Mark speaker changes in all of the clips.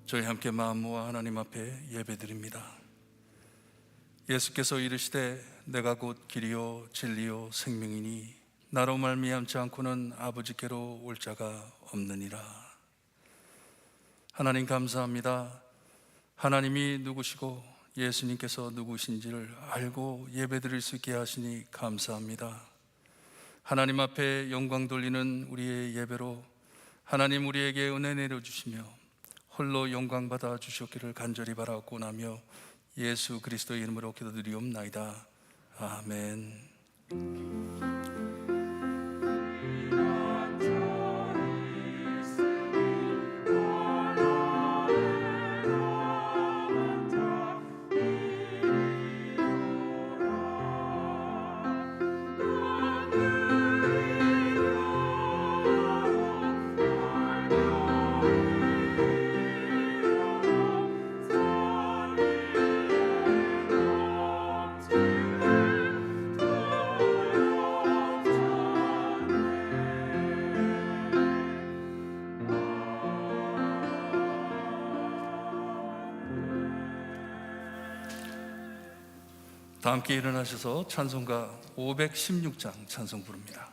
Speaker 1: 저희 함께 마음 모아 하나님 앞에 예배드립니다. 예수께서 이르시되 내가 곧 길이요 진리요 생명이니 나로 말미암지 않고는 아버지께로 올 자가 없느니라. 하나님 감사합니다. 하나님이 누구시고 예수님께서 누구신지를 알고 예배드릴 수 있게 하시니 감사합니다. 하나님 앞에 영광 돌리는 우리의 예배로 하나님 우리에게 은혜 내려주시며 홀로 영광 받아 주셨기를 간절히 바라옵고나며 예수 그리스도의 이름으로 기도드리옵나이다. 아멘. 다 함께 일어나셔서 찬송가 516장 찬송 부릅니다.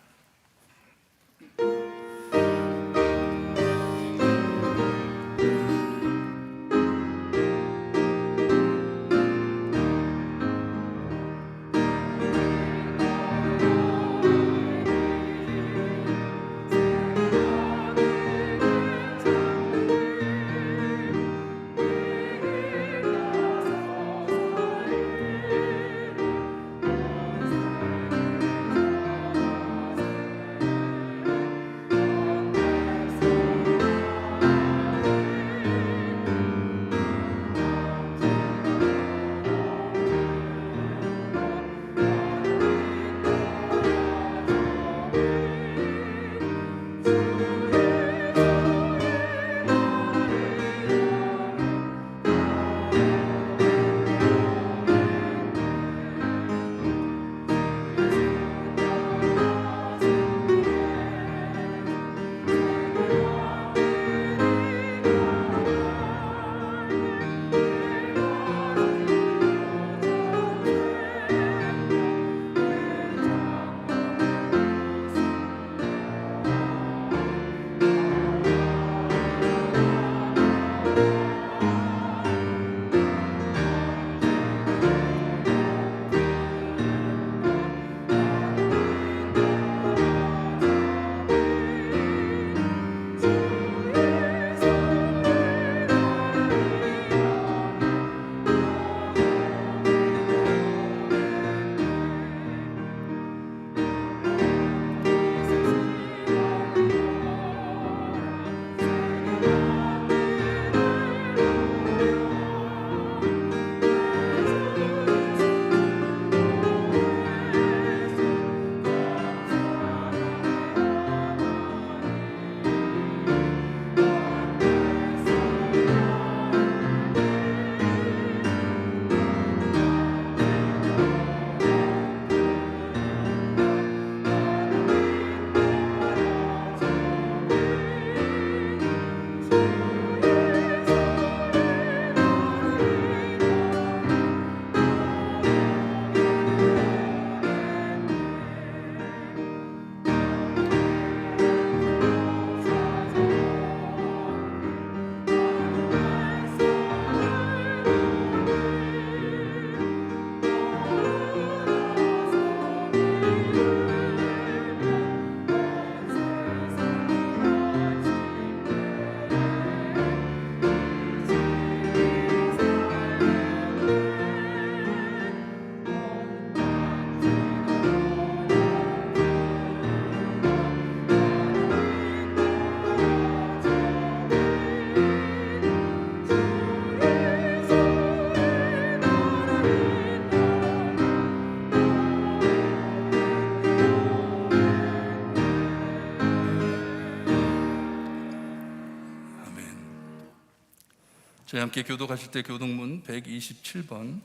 Speaker 1: 저희 함께 교독하실 때 교독문 127번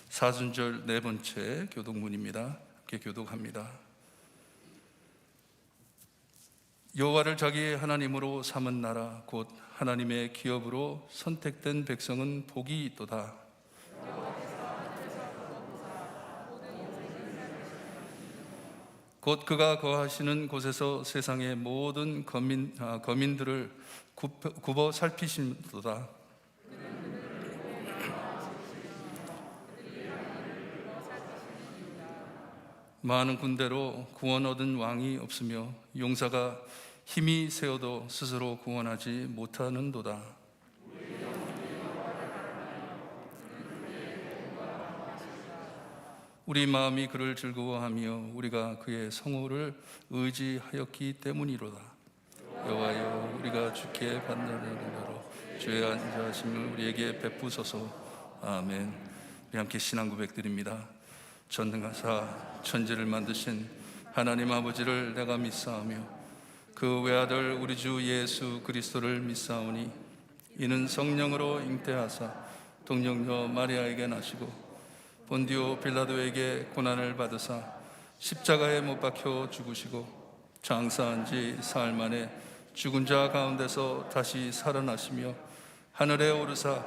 Speaker 1: 사순절 네 번째 교독문입니다. 함께 교독합니다. 여호와를 자기 하나님으로 삼은 나라 곧 하나님의 기업으로 선택된 백성은 복이 있도다. 곧 그가 거하시는 곳에서 세상의 모든 거민들을 굽어 살피심도다. 많은 군대로 구원 얻은 왕이 없으며 용사가 힘이 세어도 스스로 구원하지 못하는도다. 우리 마음이 그를 즐거워하며 우리가 그의 성호를 의지하였기 때문이로다. 여호와여, 우리가 주께 받는 대로 주의 안전하심을 우리에게 베푸소서. 아멘. 우리 함께 신앙 고백드립니다. 전능하사 천지를 만드신 하나님 아버지를 내가 믿사오며 그 외아들 우리 주 예수 그리스도를 믿사오니 이는 성령으로 잉태하사 동정녀 마리아에게 나시고 본디오 빌라도에게 고난을 받으사 십자가에 못 박혀 죽으시고 장사한 지 사흘 만에 죽은 자 가운데서 다시 살아나시며 하늘에 오르사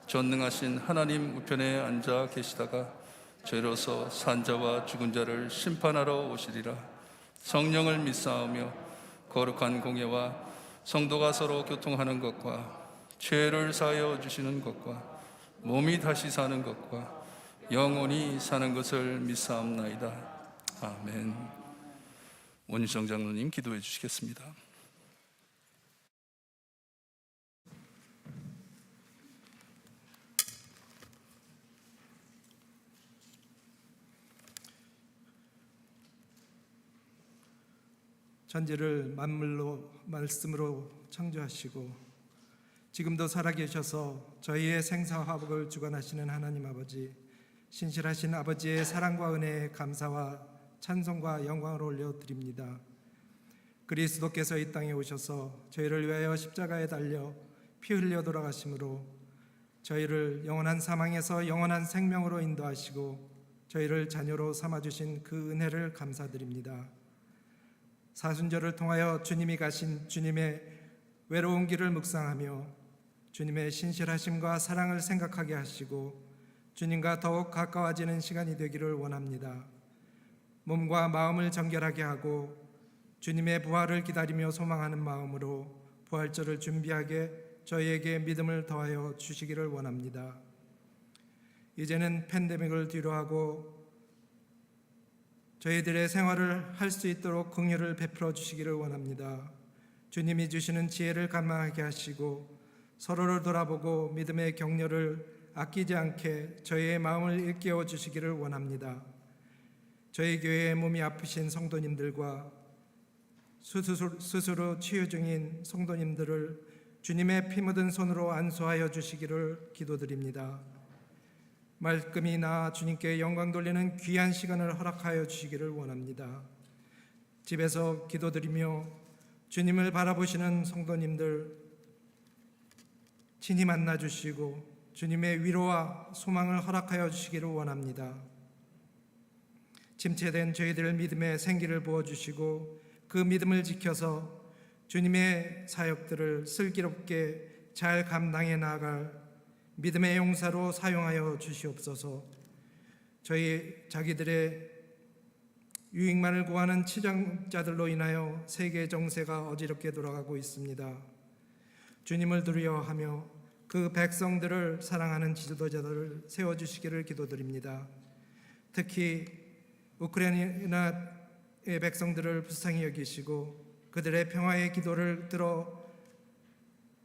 Speaker 1: 전능하신 하나님 우편에 앉아 계시다가 죄로서 산 자와 죽은 자를 심판하러 오시리라. 성령을 믿사오며 거룩한 공예와 성도가 서로 교통하는 것과 죄를 사하여 주시는 것과 몸이 다시 사는 것과 영원히 사는 것을 믿사옵나이다. 아멘. 원유정 장로님 기도해 주시겠습니다.
Speaker 2: 천지를 만물로 말씀으로 창조하시고 지금도 살아계셔서 저희의 생사화복을 주관하시는 하나님 아버지, 신실하신 아버지의 사랑과 은혜에 감사와 찬송과 영광을 올려드립니다. 그리스도께서 이 땅에 오셔서 저희를 위하여 십자가에 달려 피 흘려 돌아가심으로 저희를 영원한 사망에서 영원한 생명으로 인도하시고 저희를 자녀로 삼아주신 그 은혜를 감사드립니다. 사순절을 통하여 주님이 가신 주님의 외로운 길을 묵상하며 주님의 신실하심과 사랑을 생각하게 하시고 주님과 더욱 가까워지는 시간이 되기를 원합니다. 몸과 마음을 정결하게 하고 주님의 부활을 기다리며 소망하는 마음으로 부활절을 준비하게 저희에게 믿음을 더하여 주시기를 원합니다. 이제는 팬데믹을 뒤로하고 저희들의 생활을 할 수 있도록 긍휼을 베풀어 주시기를 원합니다. 주님이 주시는 지혜를 감망하게 하시고 서로를 돌아보고 믿음의 격려를 아끼지 않게 저희의 마음을 일깨워 주시기를 원합니다. 저희 교회의 몸이 아프신 성도님들과 스스로 치유 중인 성도님들을 주님의 피 묻은 손으로 안수하여 주시기를 기도드립니다. 말끔히 나아 주님께 영광 돌리는 귀한 시간을 허락하여 주시기를 원합니다. 집에서 기도드리며 주님을 바라보시는 성도님들 친히 만나 주시고 주님의 위로와 소망을 허락하여 주시기를 원합니다. 침체된 저희들 믿음의 생기를 부어주시고 그 믿음을 지켜서 주님의 사역들을 슬기롭게 잘 감당해 나아갈 믿음의 용사로 사용하여 주시옵소서. 저희 자기들의 유익만을 구하는 치장자들로 인하여 세계 정세가 어지럽게 돌아가고 있습니다. 주님을 두려워하며 그 백성들을 사랑하는 지도자들을 세워주시기를 기도드립니다. 특히 우크라이나의 백성들을 불쌍히 여기시고 그들의 평화의 기도를 들어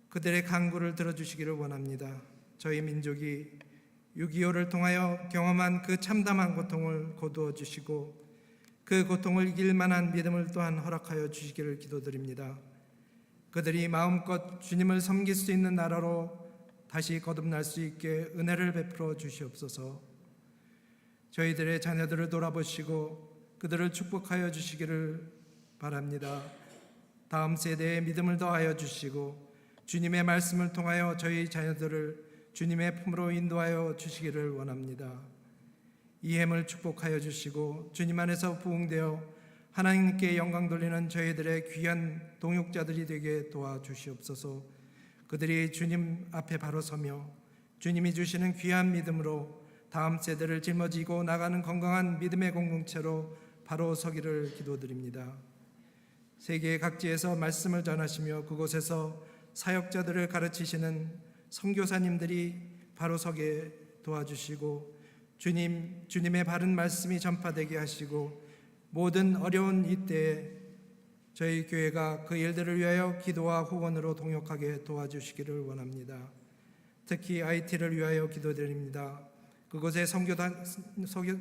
Speaker 2: 그들의 간구를 들어주시기를 원합니다. 저희 민족이 6.25를 통하여 경험한 그 참담한 고통을 거두어 주시고 그 고통을 이길 만한 믿음을 또한 허락하여 주시기를 기도드립니다. 그들이 마음껏 주님을 섬길 수 있는 나라로 다시 거듭날 수 있게 은혜를 베풀어 주시옵소서. 저희들의 자녀들을 돌아보시고 그들을 축복하여 주시기를 바랍니다. 다음 세대의 믿음을 더하여 주시고 주님의 말씀을 통하여 저희 자녀들을 주님의 품으로 인도하여 주시기를 원합니다. 이 힘을 축복하여 주시고 주님 안에서 부흥되어 하나님께 영광 돌리는 저희들의 귀한 동역자들이 되게 도와주시옵소서. 그들이 주님 앞에 바로 서며 주님이 주시는 귀한 믿음으로 다음 세대를 짊어지고 나가는 건강한 믿음의 공동체로 바로 서기를 기도드립니다. 세계 각지에서 말씀을 전하시며 그곳에서 사역자들을 가르치시는 선교사님들이 바로 서게 도와주시고 주님의 바른 말씀이 전파되게 하시고 모든 어려운 이때에 저희 교회가 그 일들을 위하여 기도와 후원으로 동역하게 도와주시기를 원합니다. 특히 IT를 위하여 기도드립니다. 그곳의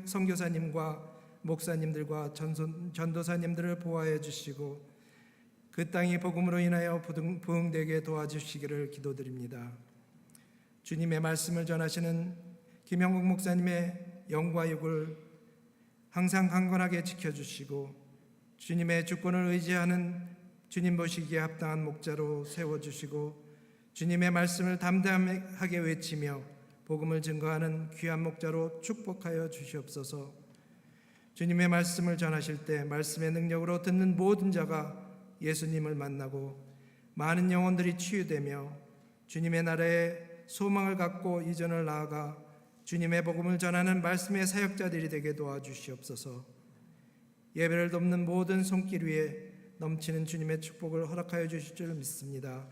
Speaker 2: 선교사님과 목사님들과 전도사님들을 보호해 주시고 그 땅이 복음으로 인하여 부흥되게 도와주시기를 기도드립니다. 주님의 말씀을 전하시는 김영국 목사님의 영과 육을 항상 강건하게 지켜주시고 주님의 주권을 의지하는 주님 보시기에 합당한 목자로 세워주시고 주님의 말씀을 담담하게 외치며 복음을 증거하는 귀한 목자로 축복하여 주시옵소서. 주님의 말씀을 전하실 때 말씀의 능력으로 듣는 모든 자가 예수님을 만나고 많은 영혼들이 치유되며 주님의 나라에 소망을 갖고 이전을 나아가 주님의 복음을 전하는 말씀의 사역자들이 되게 도와주시옵소서. 예배를 돕는 모든 손길 위에 넘치는 주님의 축복을 허락하여 주실 줄 믿습니다.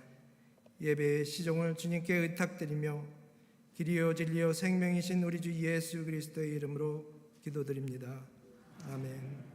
Speaker 2: 예배의 시종을 주님께 의탁드리며 길이요 진리요 생명이신 우리 주 예수 그리스도의 이름으로 기도드립니다. 아멘.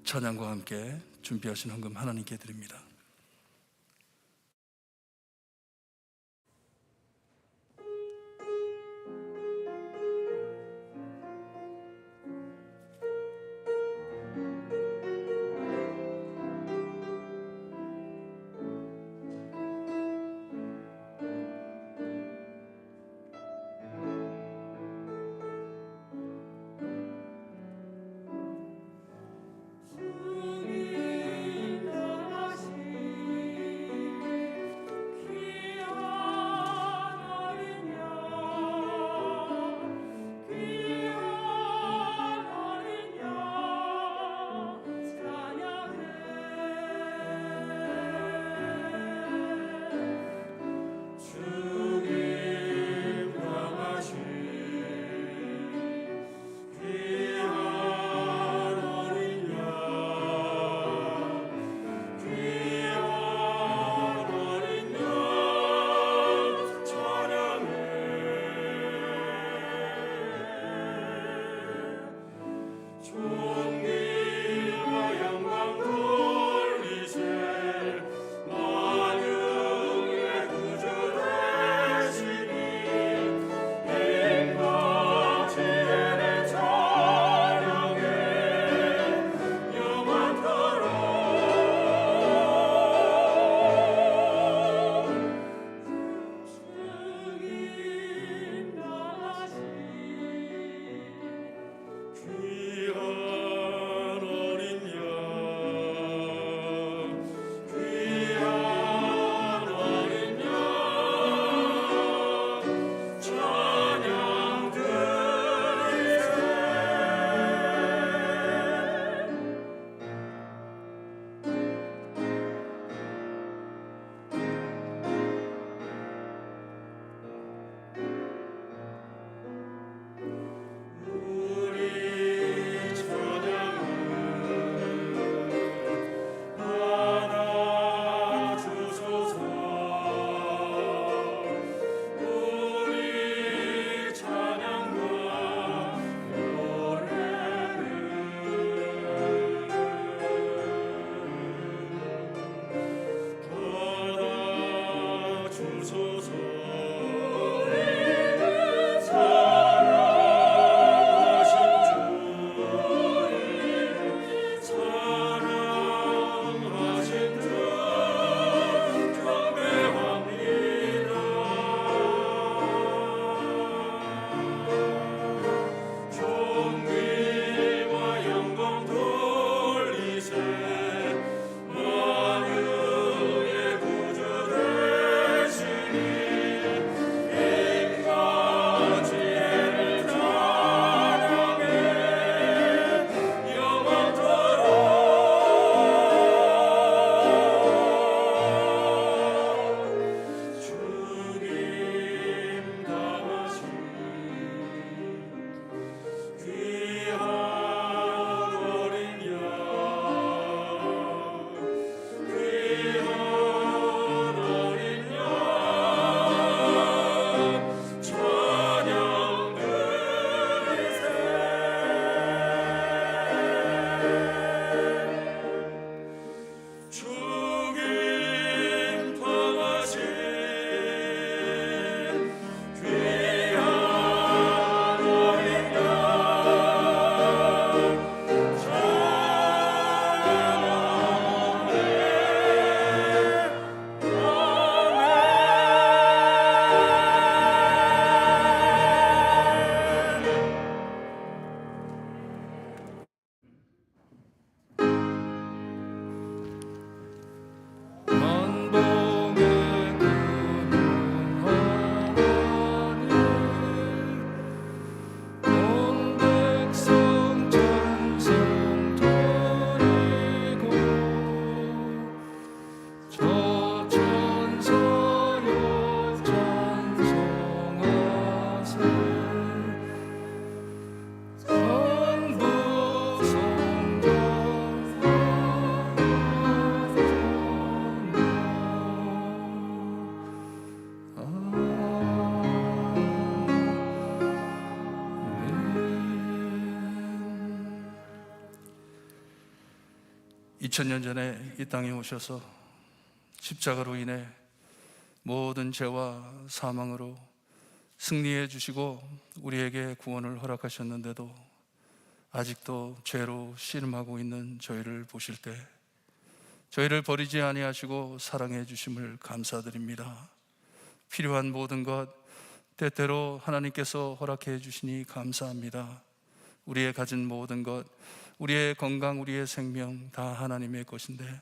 Speaker 1: 찬양과 함께 준비하신 헌금 하나님께 드립니다.
Speaker 3: 주님 나가시
Speaker 1: 주님 평화신 귀한 어린 양 만방의 온 백성 찬송 드리고 저 천사여 찬송하세 성부 성자 아멘. 2000년 전에 이 땅에 오셔서 십자가로 인해 모든 죄와 사망으로 승리해 주시고 우리에게 구원을 허락하셨는데도 아직도 죄로 씨름하고 있는 저희를 보실 때 저희를 버리지 아니하시고 사랑해 주심을 감사드립니다. 필요한 모든 것 때때로 하나님께서 허락해 주시니 감사합니다. 우리의 가진 모든 것, 우리의 건강, 우리의 생명 다 하나님의 것인데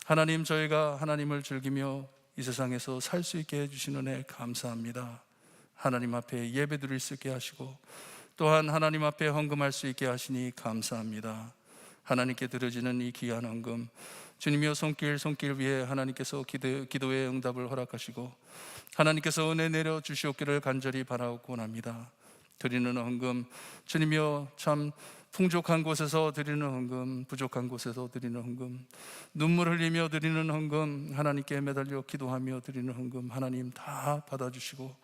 Speaker 1: 하나님, 저희가 하나님을 즐기며 이 세상에서 살 수 있게 해주시는 은혜 감사합니다. 하나님 앞에 예배 드릴 수 있게 하시고 또한 하나님 앞에 헌금할 수 있게 하시니 감사합니다. 하나님께 드려지는 이 귀한 헌금, 주님이여 손길 위에 하나님께서 기도의 응답을 허락하시고 하나님께서 은혜 내려 주시옵기를 간절히 바라옵고 합니다. 드리는 헌금, 주님이여 참 풍족한 곳에서 드리는 헌금, 부족한 곳에서 드리는 헌금, 눈물 흘리며 드리는 헌금, 하나님께 매달려 기도하며 드리는 헌금, 하나님 다 받아주시고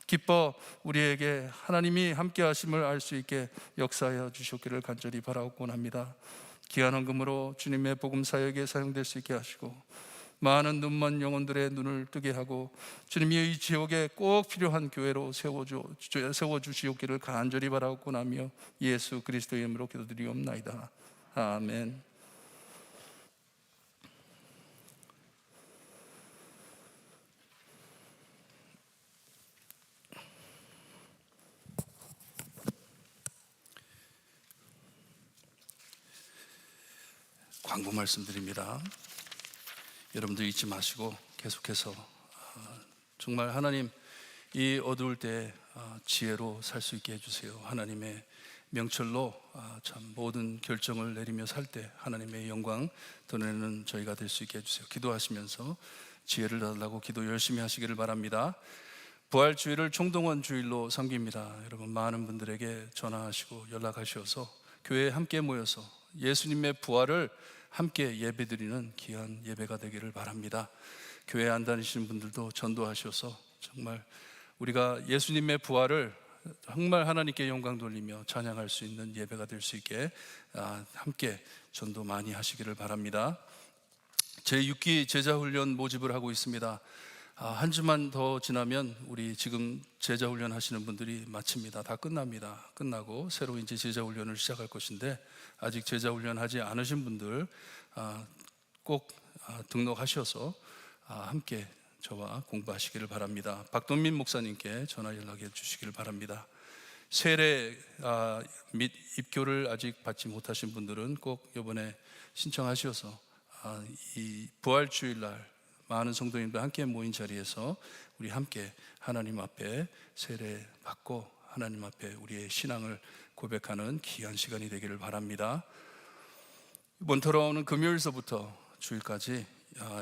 Speaker 1: 기뻐 우리에게 하나님이 함께 하심을 알 수 있게 역사하여 주시옵기를 간절히 바라옵고 합니다. 귀한 헌금으로 주님의 복음 사역에 사용될 수 있게 하시고 많은 눈먼 영혼들의 눈을 뜨게 하고 주님이 이 지역에 꼭 필요한 교회로 세워주시옵기를 간절히 바라옵고 나며 예수 그리스도의 이름으로 기도드리옵나이다. 아멘. 광고 말씀드립니다. 여러분들 잊지 마시고 계속해서 정말 하나님 이 어두울 때 지혜로 살 수 있게 해주세요. 하나님의 명철로 참 모든 결정을 내리며 살 때 하나님의 영광 드러내는 저희가 될 수 있게 해주세요. 기도하시면서 지혜를 달라고 기도 열심히 하시기를 바랍니다. 부활주일을 총동원 주일로 섬깁니다. 여러분 많은 분들에게 전화하시고 연락하셔서 교회에 함께 모여서 예수님의 부활을 함께 예배드리는 귀한 예배가 되기를 바랍니다. 교회 안 다니시는 분들도 전도하셔서 정말 우리가 예수님의 부활을 정말 하나님께 영광 돌리며 찬양할 수 있는 예배가 될 수 있게 함께 전도 많이 하시기를 바랍니다. 제6기 제자훈련 모집을 하고 있습니다. 한 주만 더 지나면 우리 지금 제자훈련 하시는 분들이 마칩니다. 다 끝납니다. 끝나고 새로 이제 제자훈련을 시작할 것인데 아직 제자훈련 하지 않으신 분들 꼭 등록하셔서 함께 저와 공부하시기를 바랍니다. 박동민 목사님께 전화 연락해 주시기를 바랍니다. 세례 및 입교를 아직 받지 못하신 분들은 꼭 이번에 신청하셔서 이 부활주일날 많은 성도님들 함께 모인 자리에서 우리 함께 하나님 앞에 세례 받고 하나님 앞에 우리의 신앙을 고백하는 귀한 시간이 되기를 바랍니다. 이번 돌아오는 금요일서부터 주일까지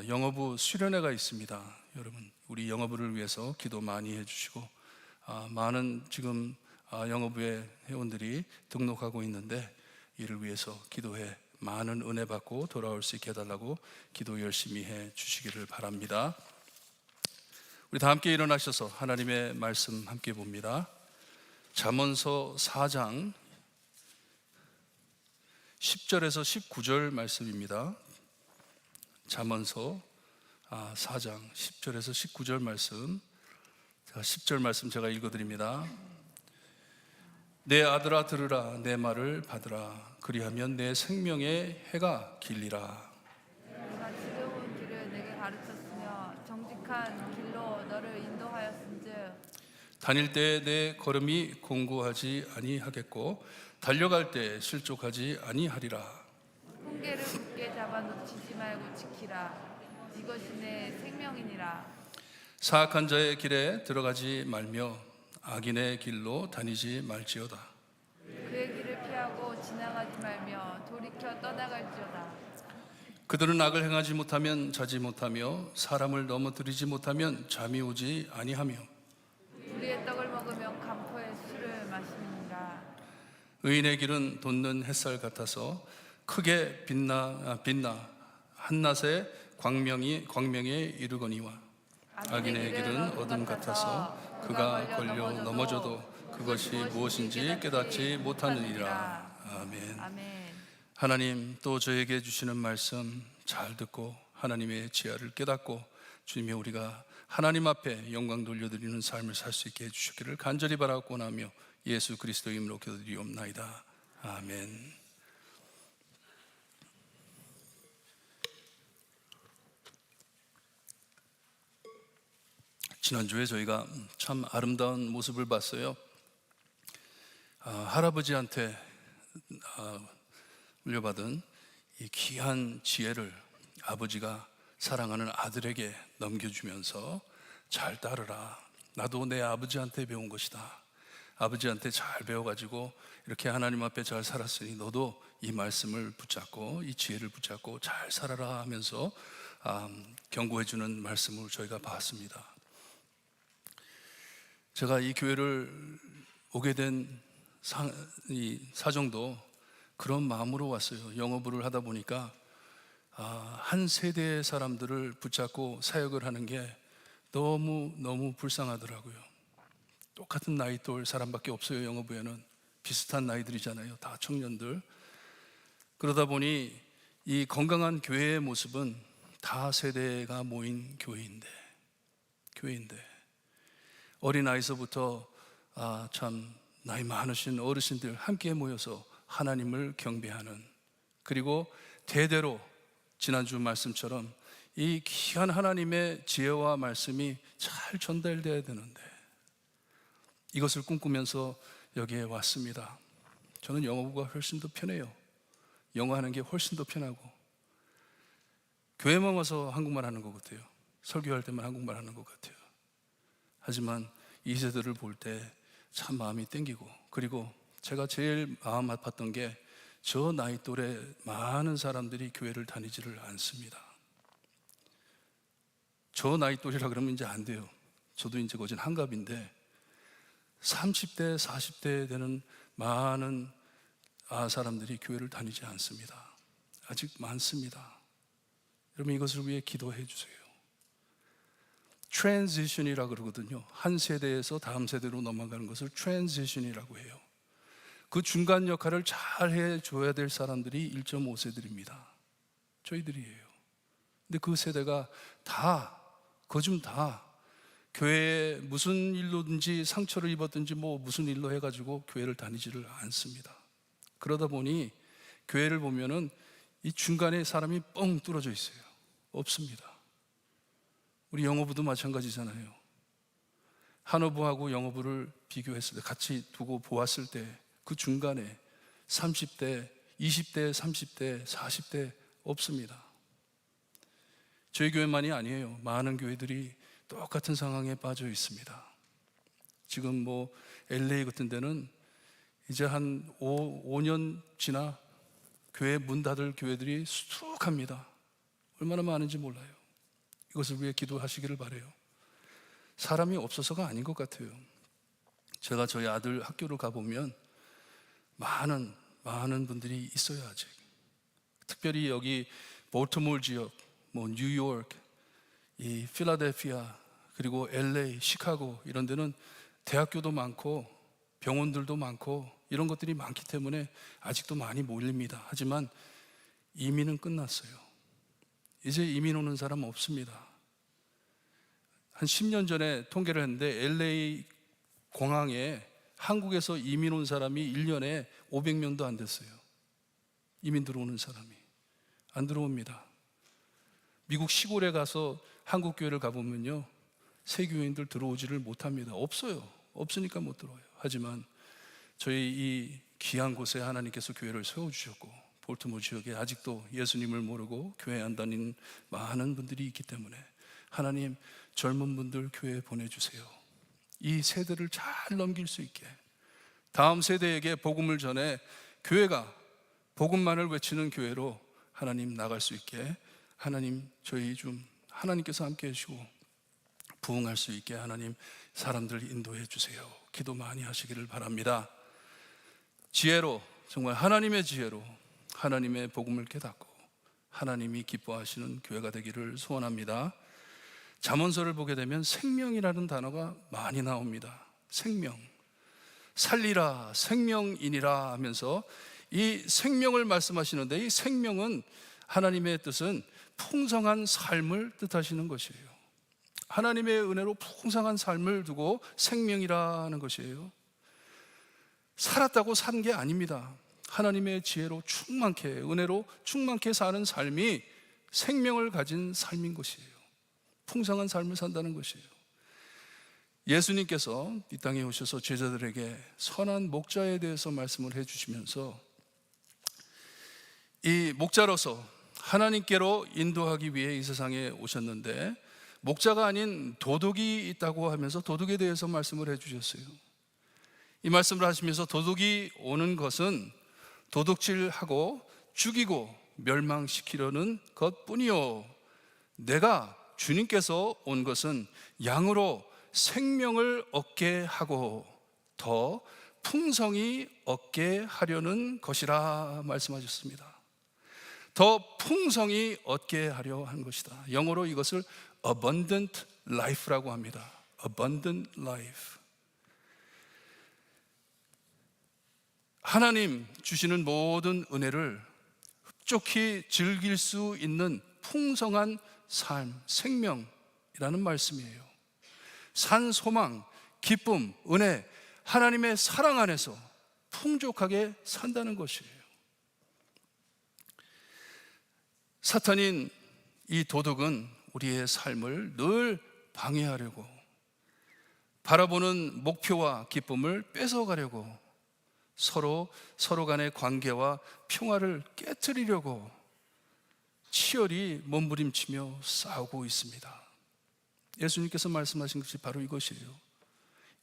Speaker 1: 영어부 수련회가 있습니다. 여러분 우리 영어부를 위해서 기도 많이 해주시고 많은 지금 영어부의 회원들이 등록하고 있는데 이를 위해서 기도해 많은 은혜 받고 돌아올 수 있게 해달라고 기도 열심히 해 주시기를 바랍니다. 우리 다 함께 일어나셔서 하나님의 말씀 함께 봅니다. 잠언서 4장 10절에서 19절 말씀입니다. 잠언서 4장 10절에서 19절 말씀. 10절 말씀 제가 읽어드립니다. 내 아들아 들으라, 내 말을 받으라. 그리하면 내 생명의 해가 길리라.
Speaker 3: 내가 지혜로운 길을 내게 가르쳤으며 정직한 길로 너를 인도하였은즉
Speaker 1: 다닐 때 내 걸음이 공고하지 아니하겠고 달려갈 때 실족하지 아니하리라.
Speaker 3: 훈계를 굳게 잡아 놓치지 말고 지키라. 이것이 내 생명이니라.
Speaker 1: 사악한 자의 길에 들어가지 말며 악인의 길로 다니지 말지어다.
Speaker 3: 그의 길을 피하고 지나가지 말며 돌이켜 떠나갈지어다.
Speaker 1: 그들은 악을 행하지 못하면 자지 못하며 사람을 넘어뜨리지 못하면 잠이 오지 아니하며
Speaker 3: 우리의 떡을 먹으며 강포의 술을 마시니라.
Speaker 1: 의인의 길은 돋는 햇살 같아서 크게 빛나 한낮에 광명에 이르거니와 악인의 길은 어둠 같아서 그가 걸려 넘어져도 그것이 무엇인지 깨닫지 못하느니라. 아멘.
Speaker 3: 아멘.
Speaker 1: 하나님, 또 저에게 주시는 말씀 잘 듣고 하나님의 지혜를 깨닫고 주님의 우리가 하나님 앞에 영광 돌려드리는 삶을 살 수 있게 해주시기를 간절히 바라고 나며 예수 그리스도의 이름으로 기도드리옵나이다. 아멘. 지난주에 저희가 참 아름다운 모습을 봤어요. 할아버지한테 물려받은 이 귀한 지혜를 아버지가 사랑하는 아들에게 넘겨주면서 잘 따르라. 나도 내 아버지한테 배운 것이다. 아버지한테 잘 배워가지고 이렇게 하나님 앞에 잘 살았으니 너도 이 말씀을 붙잡고 이 지혜를 붙잡고 잘 살아라 하면서 경고해주는 말씀을 저희가 봤습니다. 제가 이 교회를 오게 된 사정도 그런 마음으로 왔어요. 영어부를 하다 보니까 한 세대의 사람들을 붙잡고 사역을 하는 게 너무 불쌍하더라고요. 똑같은 나이 또래 사람밖에 없어요. 영어부에는 비슷한 나이들이잖아요. 다 청년들. 그러다 보니 이 건강한 교회의 모습은 다 세대가 모인 교회인데 어린아이서부터 참 나이 많으신 어르신들 함께 모여서 하나님을 경배하는, 그리고 대대로 지난주 말씀처럼 이 귀한 하나님의 지혜와 말씀이 잘 전달돼야 되는데 이것을 꿈꾸면서 여기에 왔습니다. 저는 영어가 훨씬 더 편해요. 영어 하는 게 훨씬 더 편하고 교회만 와서 한국말 하는 것 같아요. 설교할 때만 한국말 하는 것 같아요. 하지만 이 세대를 볼 때 참 마음이 땡기고, 그리고 제가 제일 마음 아팠던 게 저 나이 또래 많은 사람들이 교회를 다니지를 않습니다. 저 나이 또래라 그러면 이제 안 돼요. 저도 이제 거진 한갑인데 30대, 40대 되는 많은 사람들이 교회를 다니지 않습니다. 아직 많습니다. 여러분, 이것을 위해 기도해 주세요. 트랜지션이라 그러거든요. 한 세대에서 다음 세대로 넘어가는 것을 트랜지션이라고 해요. 그 중간 역할을 잘 해줘야 될 사람들이 1.5세들입니다. 저희들이에요. 근데 그 세대가 거좀 다 교회에 무슨 일로든지 상처를 입었든지 무슨 일로 해가지고 교회를 다니지를 않습니다. 그러다 보니 교회를 보면은 이 중간에 사람이 뻥 뚫어져 있어요. 없습니다. 우리 영어부도 마찬가지잖아요. 한어부하고 영어부를 비교했을 때, 같이 두고 보았을 때 그 중간에 30대, 20대, 30대, 40대 없습니다. 저희 교회만이 아니에요. 많은 교회들이 똑같은 상황에 빠져 있습니다. 지금 LA 같은 데는 이제 한 5년 지나 교회 문 닫을 교회들이 수두룩합니다. 얼마나 많은지 몰라요. 이것을 위해 기도하시기를 바라요. 사람이 없어서가 아닌 것 같아요. 제가 저희 아들 학교를 가보면 많은 분들이 있어요. 아직 특별히 여기 볼티모어 지역, 뉴욕, 이 필라델피아, 그리고 LA, 시카고 이런 데는 대학교도 많고 병원들도 많고 이런 것들이 많기 때문에 아직도 많이 몰립니다. 하지만 이민은 끝났어요. 이제 이민 오는 사람 없습니다. 한 10년 전에 통계를 했는데 LA 공항에 한국에서 이민 온 사람이 1년에 500명도 안 됐어요. 이민 들어오는 사람이 안 들어옵니다. 미국 시골에 가서 한국 교회를 가보면요, 새 교인들 들어오지를 못합니다. 없어요. 없으니까 못 들어와요. 하지만 저희 이 귀한 곳에 하나님께서 교회를 세워주셨고, 볼트모 지역에 아직도 예수님을 모르고 교회 안 다니는 많은 분들이 있기 때문에 하나님, 젊은 분들 교회에 보내주세요. 이 세대를 잘 넘길 수 있게, 다음 세대에게 복음을 전해 교회가 복음만을 외치는 교회로 하나님 나갈 수 있게, 하나님 저희 좀 하나님께서 함께 해주시고 부흥할 수 있게 하나님 사람들 인도해 주세요. 기도 많이 하시기를 바랍니다. 지혜로, 정말 하나님의 지혜로 하나님의 복음을 깨닫고 하나님이 기뻐하시는 교회가 되기를 소원합니다. 잠언서를 보게 되면 생명이라는 단어가 많이 나옵니다. 생명, 살리라 생명이니라 하면서 이 생명을 말씀하시는데, 이 생명은 하나님의 뜻은 풍성한 삶을 뜻하시는 것이에요. 하나님의 은혜로 풍성한 삶을 두고 생명이라는 것이에요. 살았다고 산 게 아닙니다. 하나님의 지혜로 충만케, 은혜로 충만케 사는 삶이 생명을 가진 삶인 것이에요. 풍성한 삶을 산다는 것이에요. 예수님께서 이 땅에 오셔서 제자들에게 선한 목자에 대해서 말씀을 해주시면서 이 목자로서 하나님께로 인도하기 위해 이 세상에 오셨는데, 목자가 아닌 도둑이 있다고 하면서 도둑에 대해서 말씀을 해주셨어요. 이 말씀을 하시면서 도둑이 오는 것은 도둑질하고 죽이고 멸망시키려는 것뿐이요, 내가 주님께서 온 것은 양으로 생명을 얻게 하고 더 풍성히 얻게 하려는 것이라 말씀하셨습니다. 더 풍성히 얻게 하려 한 것이다. 영어로 이것을 abundant life라고 합니다. abundant life. 하나님 주시는 모든 은혜를 흡족히 즐길 수 있는 풍성한 삶, 생명이라는 말씀이에요. 산 소망, 기쁨, 은혜, 하나님의 사랑 안에서 풍족하게 산다는 것이에요. 사탄인 이 도둑은 우리의 삶을 늘 방해하려고, 바라보는 목표와 기쁨을 뺏어가려고, 서로 간의 관계와 평화를 깨트리려고 치열히 몸부림치며 싸우고 있습니다. 예수님께서 말씀하신 것이 바로 이것이에요.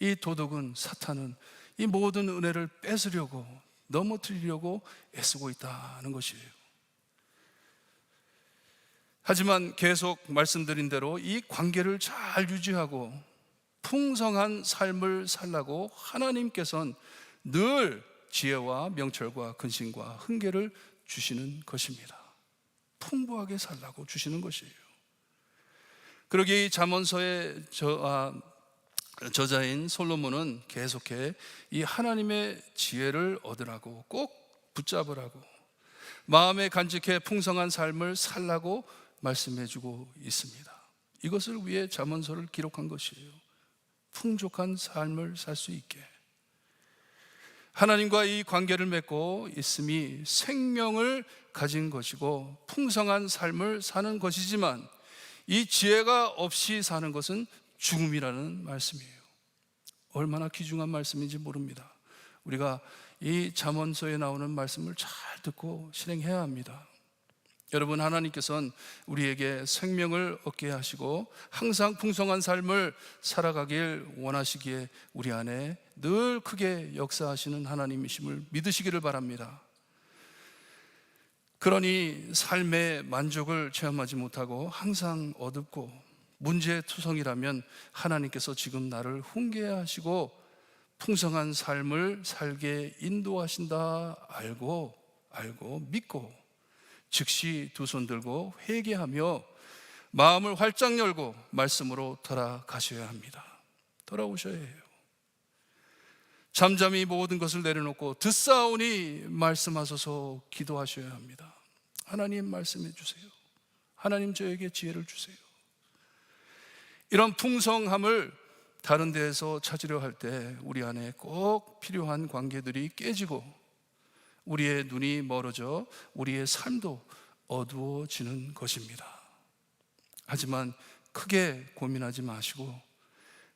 Speaker 1: 이 도둑은, 사탄은 이 모든 은혜를 뺏으려고, 넘어뜨리려고 애쓰고 있다는 것이에요. 하지만 계속 말씀드린 대로 이 관계를 잘 유지하고 풍성한 삶을 살라고 하나님께서는 늘 지혜와 명철과 근신과 훈계를 주시는 것입니다. 풍부하게 살라고 주시는 것이에요. 그러기에 이 잠언서의 저자인 솔로몬은 계속해 이 하나님의 지혜를 얻으라고, 꼭 붙잡으라고, 마음에 간직해 풍성한 삶을 살라고 말씀해주고 있습니다. 이것을 위해 잠언서를 기록한 것이에요. 풍족한 삶을 살 수 있게, 하나님과 이 관계를 맺고 있음이 생명을 가진 것이고 풍성한 삶을 사는 것이지만, 이 지혜가 없이 사는 것은 죽음이라는 말씀이에요. 얼마나 귀중한 말씀인지 모릅니다. 우리가 이 잠언서에 나오는 말씀을 잘 듣고 실행해야 합니다. 여러분, 하나님께서는 우리에게 생명을 얻게 하시고 항상 풍성한 삶을 살아가길 원하시기에 우리 안에 늘 크게 역사하시는 하나님이심을 믿으시기를 바랍니다. 그러니 삶의 만족을 체험하지 못하고 항상 어둡고 문제투성이라면 하나님께서 지금 나를 훈계하시고 풍성한 삶을 살게 인도하신다 알고 믿고 즉시 두 손 들고 회개하며 마음을 활짝 열고 말씀으로 돌아가셔야 합니다. 돌아오셔야 해요. 잠잠히 모든 것을 내려놓고 듣사오니 말씀하소서 기도하셔야 합니다. 하나님 말씀해 주세요. 하나님 저에게 지혜를 주세요. 이런 풍성함을 다른 데에서 찾으려 할 때 우리 안에 꼭 필요한 관계들이 깨지고 우리의 눈이 멀어져 우리의 삶도 어두워지는 것입니다. 하지만 크게 고민하지 마시고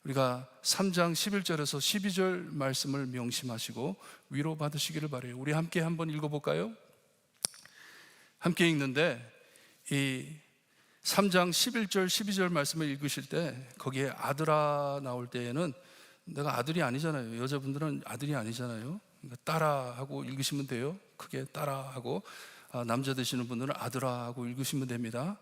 Speaker 1: 우리가 3장 11절에서 12절 말씀을 명심하시고 위로받으시기를 바라요. 우리 함께 한번 읽어볼까요? 함께 읽는데 이 3장 11절 12절 말씀을 읽으실 때 거기에 아들아 나올 때에는 내가 아들이 아니잖아요. 여자분들은 아들이 아니잖아요. 그러니까 따라하고 읽으시면 돼요. 크게 따라하고 남자 되시는 분들은 아들아 하고 읽으시면 됩니다.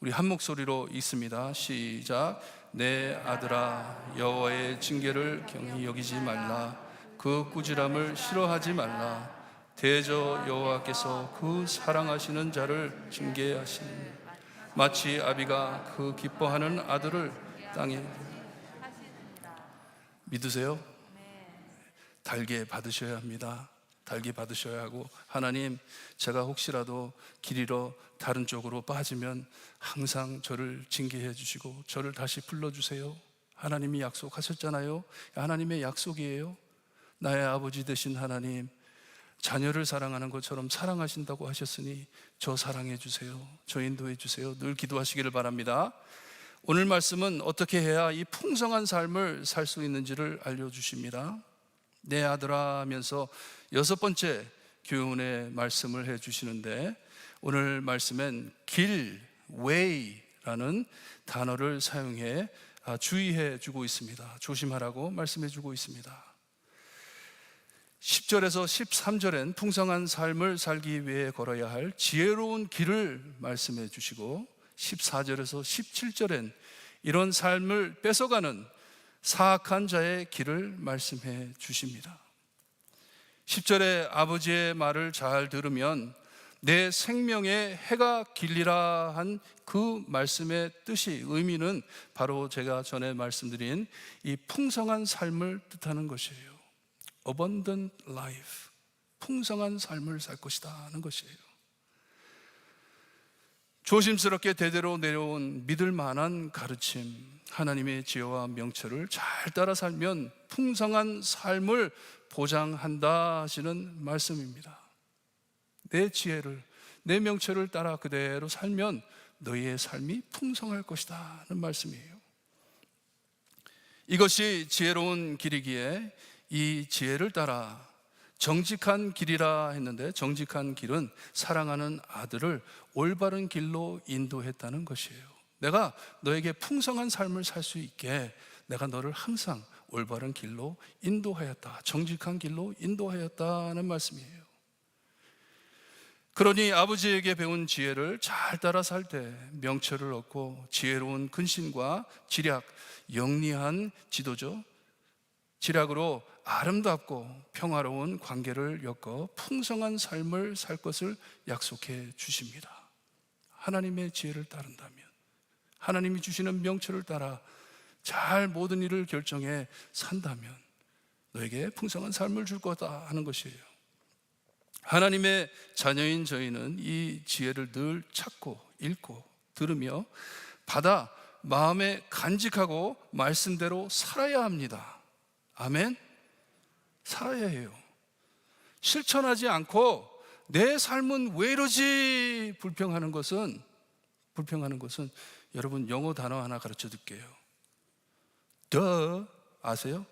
Speaker 1: 우리 한 목소리로 읽습니다. 시작. 내 아들아 여호와의 징계를 경히 여기지 말라. 그 꾸지람을 싫어하지 말라. 대저 여호와께서 그 사랑하시는 자를 징계하시니 마치 아비가 그 기뻐하는 아들을 땅에 믿으세요? 달게 받으셔야 합니다. 달게 받으셔야 하고 하나님 제가 혹시라도 길 잃어 다른 쪽으로 빠지면 항상 저를 징계해 주시고 저를 다시 불러주세요. 하나님이 약속하셨잖아요. 하나님의 약속이에요. 나의 아버지 되신 하나님 자녀를 사랑하는 것처럼 사랑하신다고 하셨으니 저 사랑해 주세요. 저 인도해 주세요. 늘 기도하시기를 바랍니다. 오늘 말씀은 어떻게 해야 이 풍성한 삶을 살 수 있는지를 알려주십니다. 내 아들아 하면서 6번째 교훈의 말씀을 해주시는데 오늘 말씀엔 길, way라는 단어를 사용해 주의해 주고 있습니다. 조심하라고 말씀해 주고 있습니다. 10절에서 13절엔 풍성한 삶을 살기 위해 걸어야 할 지혜로운 길을 말씀해 주시고 14절에서 17절엔 이런 삶을 뺏어가는 사악한 자의 길을 말씀해 주십니다. 10절에 아버지의 말을 잘 들으면 내 생명에 해가 길리라 한 그 말씀의 뜻이 의미는 바로 제가 전에 말씀드린 이 풍성한 삶을 뜻하는 것이에요. Abundant life, 풍성한 삶을 살 것이다 하는 것이에요. 조심스럽게 대대로 내려온 믿을 만한 가르침, 하나님의 지혜와 명철을 잘 따라 살면 풍성한 삶을 보장한다 하시는 말씀입니다. 내 지혜를, 내 명철을 따라 그대로 살면 너희의 삶이 풍성할 것이다 하는 말씀이에요. 이것이 지혜로운 길이기에 이 지혜를 따라 정직한 길이라 했는데 정직한 길은 사랑하는 아들을 올바른 길로 인도했다는 것이에요. 내가 너에게 풍성한 삶을 살 수 있게 내가 너를 항상 올바른 길로 인도하였다. 정직한 길로 인도하였다는 말씀이에요. 그러니 아버지에게 배운 지혜를 잘 따라 살 때 명철을 얻고 지혜로운 근신과 지략, 영리한 지도죠. 지략으로 아름답고 평화로운 관계를 엮어 풍성한 삶을 살 것을 약속해 주십니다. 하나님의 지혜를 따른다면, 하나님이 주시는 명철을 따라 잘 모든 일을 결정해 산다면 너에게 풍성한 삶을 줄 거다 하는 것이에요. 하나님의 자녀인 저희는 이 지혜를 늘 찾고 읽고 들으며 받아 마음에 간직하고 말씀대로 살아야 합니다. 아멘? 살아야 해요. 실천하지 않고 내 삶은 왜 이러지 불평하는 것은 여러분 영어 단어 하나 가르쳐 드릴게요. 아세요?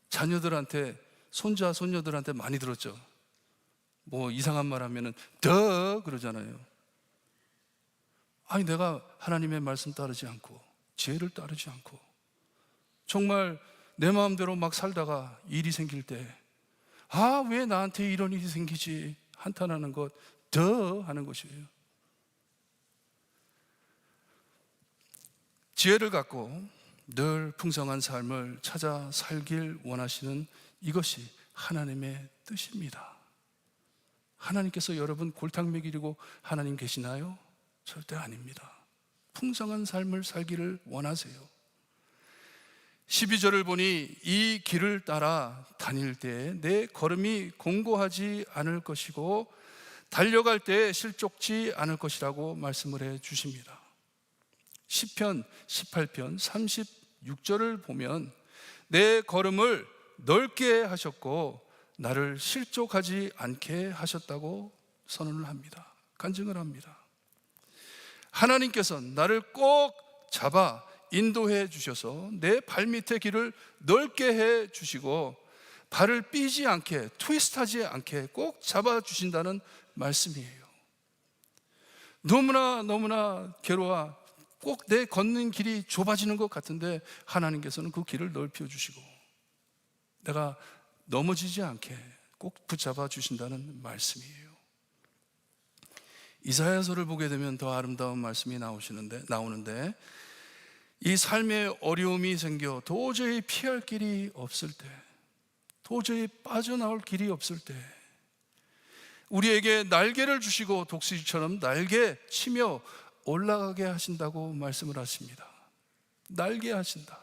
Speaker 1: 자녀들한테 손자 손녀들한테 많이 들었죠. 뭐 이상한 말 하면은 그러잖아요. 아니 내가 하나님의 말씀 따르지 않고 지혜를 따르지 않고 정말 내 마음대로 막 살다가 일이 생길 때 왜 나한테 이런 일이 생기지 한탄하는 것 하는 것이에요. 지혜를 갖고 늘 풍성한 삶을 찾아 살길 원하시는 이것이 하나님의 뜻입니다. 하나님께서 여러분 골탕 먹이려고 하나님 계시나요? 절대 아닙니다. 풍성한 삶을 살기를 원하세요. 12절을 보니 이 길을 따라 다닐 때 내 걸음이 공고하지 않을 것이고 달려갈 때에 실족지 않을 것이라고 말씀을 해 주십니다. 시편 18편 36절을 보면 내 걸음을 넓게 하셨고 나를 실족하지 않게 하셨다고 선언을 합니다. 간증을 합니다. 하나님께서 나를 꼭 잡아 인도해 주셔서 내 발밑의 길을 넓게 해 주시고 발을 삐지 않게, 트위스트하지 않게 꼭 잡아 주신다는 말씀이에요. 너무나 괴로워 꼭 내 걷는 길이 좁아지는 것 같은데 하나님께서는 그 길을 넓혀 주시고 내가 넘어지지 않게 꼭 붙잡아 주신다는 말씀이에요. 이사야서를 보게 되면 더 아름다운 말씀이 나오는데 이 삶에 어려움이 생겨 도저히 피할 길이 없을 때, 도저히 빠져나올 길이 없을 때 우리에게 날개를 주시고 독수리처럼 날개 치며 올라가게 하신다고 말씀을 하십니다. 날개 하신다.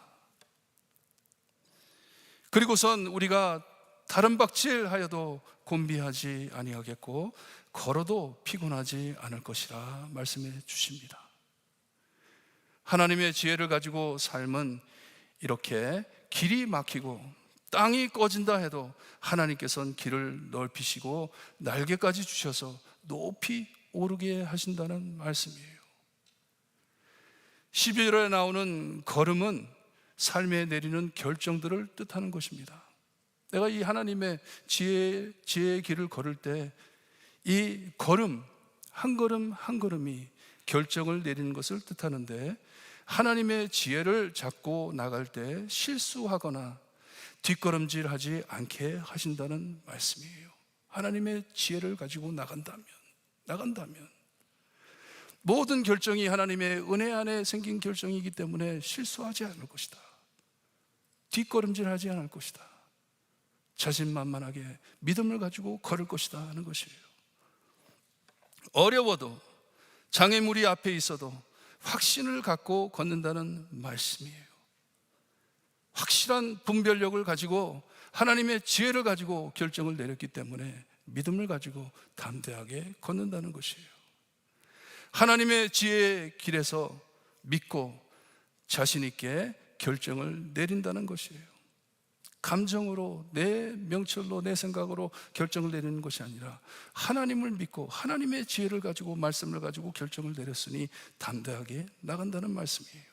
Speaker 1: 그리고선 우리가 다른 박질하여도 곤비하지 아니하겠고 걸어도 피곤하지 않을 것이라 말씀해 주십니다. 하나님의 지혜를 가지고 삶은 이렇게 길이 막히고 땅이 꺼진다 해도 하나님께서는 길을 넓히시고 날개까지 주셔서 높이 오르게 하신다는 말씀이에요. 12절에 나오는 걸음은 삶에 내리는 결정들을 뜻하는 것입니다. 내가 이 하나님의 지혜의 길을 걸을 때 이 걸음 한 걸음이 결정을 내리는 것을 뜻하는데 하나님의 지혜를 잡고 나갈 때 실수하거나 뒷걸음질하지 않게 하신다는 말씀이에요. 하나님의 지혜를 가지고 나간다면 모든 결정이 하나님의 은혜 안에 생긴 결정이기 때문에 실수하지 않을 것이다. 뒷걸음질하지 않을 것이다. 자신만만하게 믿음을 가지고 걸을 것이다 하는 것이에요. 어려워도 장애물이 앞에 있어도 확신을 갖고 걷는다는 말씀이에요. 확실한 분별력을 가지고 하나님의 지혜를 가지고 결정을 내렸기 때문에 믿음을 가지고 담대하게 걷는다는 것이에요. 하나님의 지혜의 길에서 믿고 자신 있게 결정을 내린다는 것이에요. 감정으로 내 명철로 내 생각으로 결정을 내리는 것이 아니라 하나님을 믿고 하나님의 지혜를 가지고 말씀을 가지고 결정을 내렸으니 담대하게 나간다는 말씀이에요.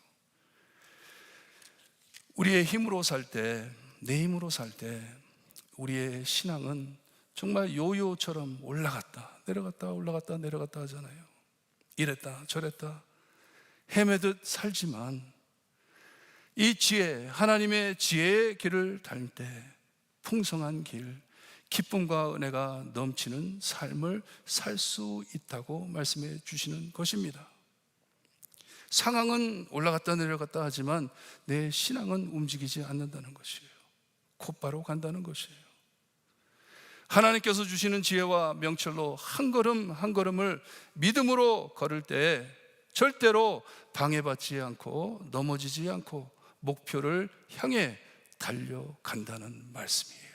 Speaker 1: 우리의 힘으로 살 때, 내 힘으로 살 때 우리의 신앙은 정말 요요처럼 올라갔다 내려갔다 올라갔다 내려갔다 하잖아요. 이랬다 저랬다 헤매듯 살지만 이 지혜, 하나님의 지혜의 길을 다닐 때 풍성한 길, 기쁨과 은혜가 넘치는 삶을 살 수 있다고 말씀해 주시는 것입니다. 상황은 올라갔다 내려갔다 하지만 내 신앙은 움직이지 않는다는 것이에요. 곧바로 간다는 것이에요. 하나님께서 주시는 지혜와 명철로 한 걸음 한 걸음을 믿음으로 걸을 때 절대로 방해받지 않고 넘어지지 않고 목표를 향해 달려간다는 말씀이에요.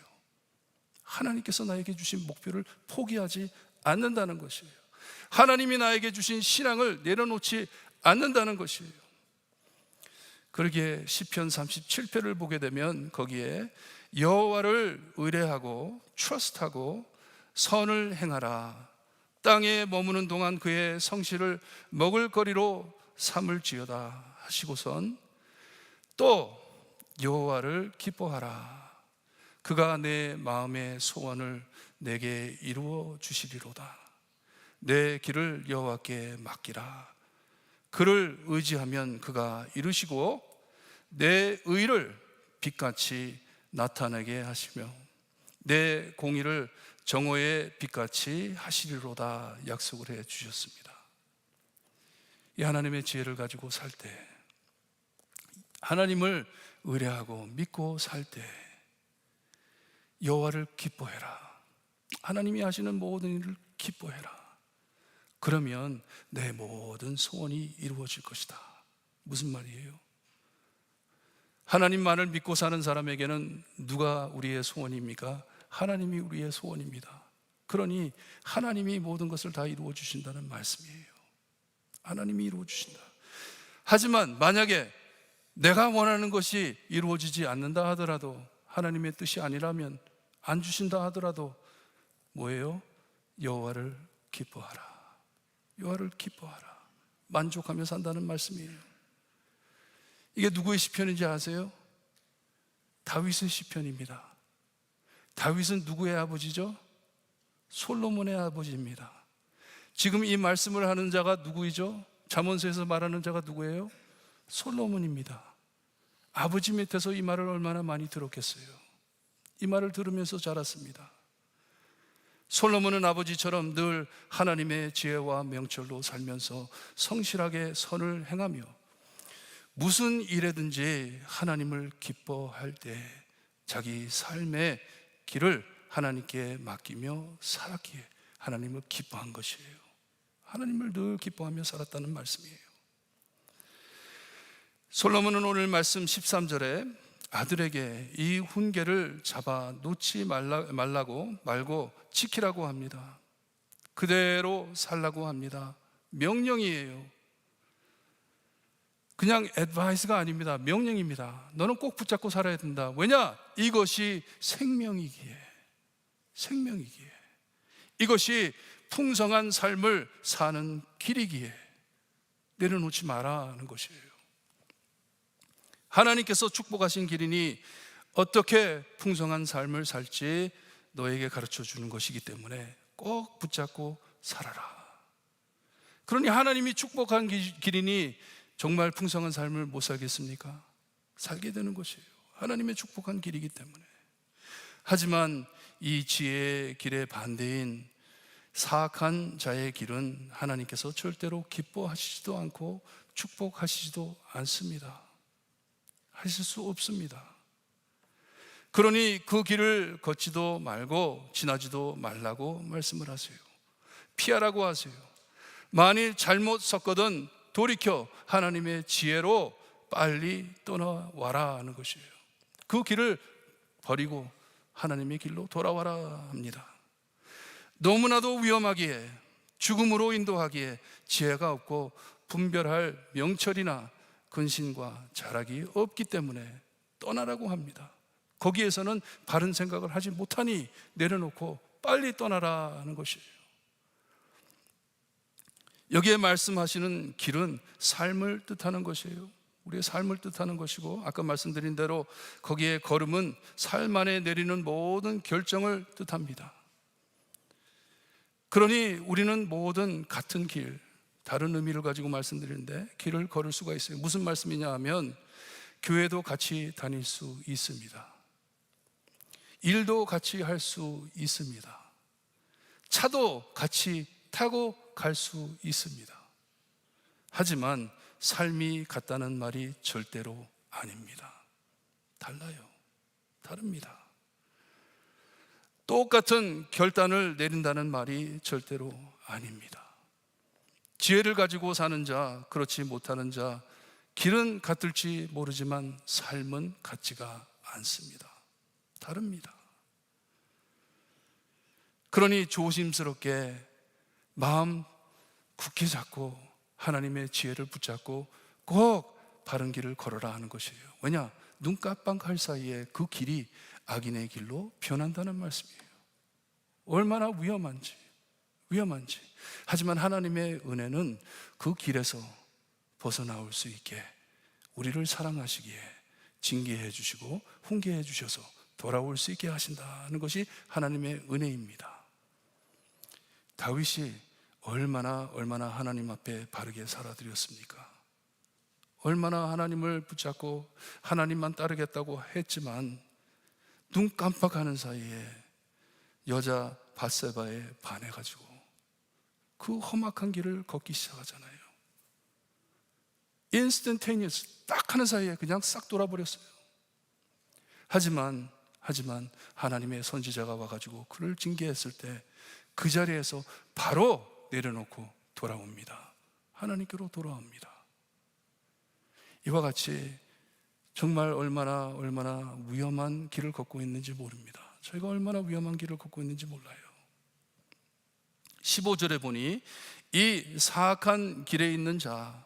Speaker 1: 하나님께서 나에게 주신 목표를 포기하지 않는다는 것이에요. 하나님이 나에게 주신 신앙을 내려놓지 않는다는 것이에요. 그러기에 시편 37편을 보게 되면 거기에 여호와를 의뢰하고 트러스트하고 선을 행하라. 땅에 머무는 동안 그의 성실을 먹을거리로 삼을지어다 하시고선 또 여호와를 기뻐하라. 그가 내 마음의 소원을 내게 이루어 주시리로다. 내 길을 여호와께 맡기라. 그를 의지하면 그가 이루시고 내 의를 빛같이 나타내게 하시며 내 공의를 정오의 빛같이 하시리로다 약속을 해 주셨습니다. 이 하나님의 지혜를 가지고 살 때, 하나님을 의뢰하고 믿고 살 때 여호와를 기뻐해라. 하나님이 하시는 모든 일을 기뻐해라. 그러면 내 모든 소원이 이루어질 것이다. 무슨 말이에요? 하나님만을 믿고 사는 사람에게는 누가 우리의 소원입니까? 하나님이 우리의 소원입니다. 그러니 하나님이 모든 것을 다 이루어 주신다는 말씀이에요. 하나님이 이루어 주신다. 하지만 만약에 내가 원하는 것이 이루어지지 않는다 하더라도, 하나님의 뜻이 아니라면 안 주신다 하더라도 뭐예요? 여호와를 기뻐하라. 여호와를 기뻐하라. 만족하며 산다는 말씀이에요. 이게 누구의 시편인지 아세요? 다윗의 시편입니다. 다윗은 누구의 아버지죠? 솔로몬의 아버지입니다. 지금 이 말씀을 하는 자가 누구이죠? 잠언서에서 말하는 자가 누구예요? 솔로몬입니다. 아버지 밑에서 이 말을 얼마나 많이 들었겠어요. 이 말을 들으면서 자랐습니다. 솔로몬은 아버지처럼 늘 하나님의 지혜와 명철로 살면서 성실하게 선을 행하며 무슨 일에든지 하나님을 기뻐할 때 자기 삶의 길을 하나님께 맡기며 살았기에 하나님을 기뻐한 것이에요. 하나님을 늘 기뻐하며 살았다는 말씀이에요. 솔로몬은 오늘 말씀 13절에 아들에게 이 훈계를 잡아 놓지 말고 지키라고 합니다. 그대로 살라고 합니다. 명령이에요. 그냥 애드바이스가 아닙니다. 명령입니다. 너는 꼭 붙잡고 살아야 된다. 왜냐? 이것이 생명이기에. 이것이 풍성한 삶을 사는 길이기에 내려놓지 마라는 것이에요. 하나님께서 축복하신 길이니 어떻게 풍성한 삶을 살지 너에게 가르쳐 주는 것이기 때문에 꼭 붙잡고 살아라. 그러니 하나님이 축복한 길이니 정말 풍성한 삶을 못 살겠습니까? 살게 되는 것이에요. 하나님의 축복한 길이기 때문에. 하지만 이 지혜의 길의 반대인 사악한 자의 길은 하나님께서 절대로 기뻐하시지도 않고 축복하시지도 않습니다. 하실 수 없습니다. 그러니 그 길을 걷지도 말고 지나지도 말라고 말씀을 하세요. 피하라고 하세요. 만일 잘못 섰거든 돌이켜 하나님의 지혜로 빨리 떠나와라 하는 것이에요. 그 길을 버리고 하나님의 길로 돌아와라 합니다. 너무나도 위험하기에, 죽음으로 인도하기에 지혜가 없고 분별할 명철이나 근신과 자락이 없기 때문에 떠나라고 합니다. 거기에서는 바른 생각을 하지 못하니 내려놓고 빨리 떠나라 하는 것이에요. 여기에 말씀하시는 길은 삶을 뜻하는 것이에요. 우리의 삶을 뜻하는 것이고, 아까 말씀드린 대로 거기에 걸음은 삶 안에 내리는 모든 결정을 뜻합니다. 그러니 우리는 모든 같은 길, 다른 의미를 가지고 말씀드리는데 길을 걸을 수가 있어요. 무슨 말씀이냐 하면 교회도 같이 다닐 수 있습니다. 일도 같이 할 수 있습니다. 차도 같이 타고 갈 수 있습니다. 하지만 삶이 같다는 말이 절대로 아닙니다. 달라요. 다릅니다. 똑같은 결단을 내린다는 말이 절대로 아닙니다. 지혜를 가지고 사는 자, 그렇지 못하는 자, 길은 같을지 모르지만 삶은 같지가 않습니다. 다릅니다. 그러니 조심스럽게 마음 굳게 잡고 하나님의 지혜를 붙잡고 꼭 바른 길을 걸어라 하는 것이에요. 왜냐? 눈 깜빡할 사이에 그 길이 악인의 길로 변한다는 말씀이에요. 얼마나 위험한지. 하지만 하나님의 은혜는 그 길에서 벗어나올 수 있게 우리를 사랑하시기에 징계해 주시고 훈계해 주셔서 돌아올 수 있게 하신다는 것이 하나님의 은혜입니다. 다윗이 얼마나 하나님 앞에 바르게 살아드렸습니까? 얼마나 하나님을 붙잡고 하나님만 따르겠다고 했지만 눈 깜빡하는 사이에 여자 밧세바에 반해가지고 그 험악한 길을 걷기 시작하잖아요. 인스턴테니어스 딱 하는 사이에 그냥 싹 돌아버렸어요. 하지만 하나님의 선지자가 와가지고 그를 징계했을 때 그 자리에서 바로 내려놓고 돌아옵니다. 하나님께로 돌아옵니다. 이와 같이 정말 얼마나 위험한 길을 걷고 있는지 모릅니다. 저희가 얼마나 위험한 길을 걷고 있는지 몰라요. 15절에 보니 이 사악한 길에 있는 자,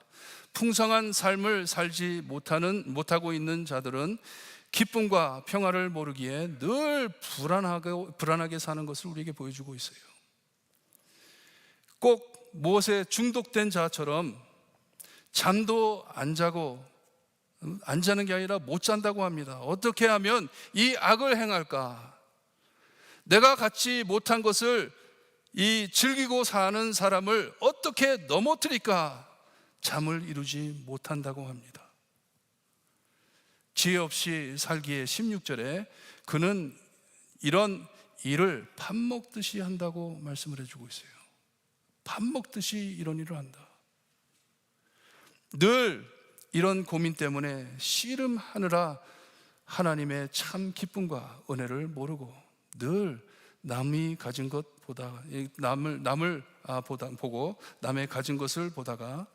Speaker 1: 풍성한 삶을 살지 못하고 있는 자들은 기쁨과 평화를 모르기에 늘 불안하게 사는 것을 우리에게 보여주고 있어요. 꼭 무엇에 중독된 자처럼 잠도 안 자고, 안 자는 게 아니라 못 잔다고 합니다. 어떻게 하면 이 악을 행할까? 내가 갖지 못한 것을 이 즐기고 사는 사람을 어떻게 넘어뜨릴까? 잠을 이루지 못한다고 합니다. 지혜 없이 살기에 16절에 그는 이런 일을 밥 먹듯이 한다고 말씀을 해주고 있어요. 밥 먹듯이 이런 일을 한다. 늘 이런 고민 때문에 씨름하느라 하나님의 참 기쁨과 은혜를 모르고 늘 남이 가진 것보다 남을 보고 남의 가진 것을 보다가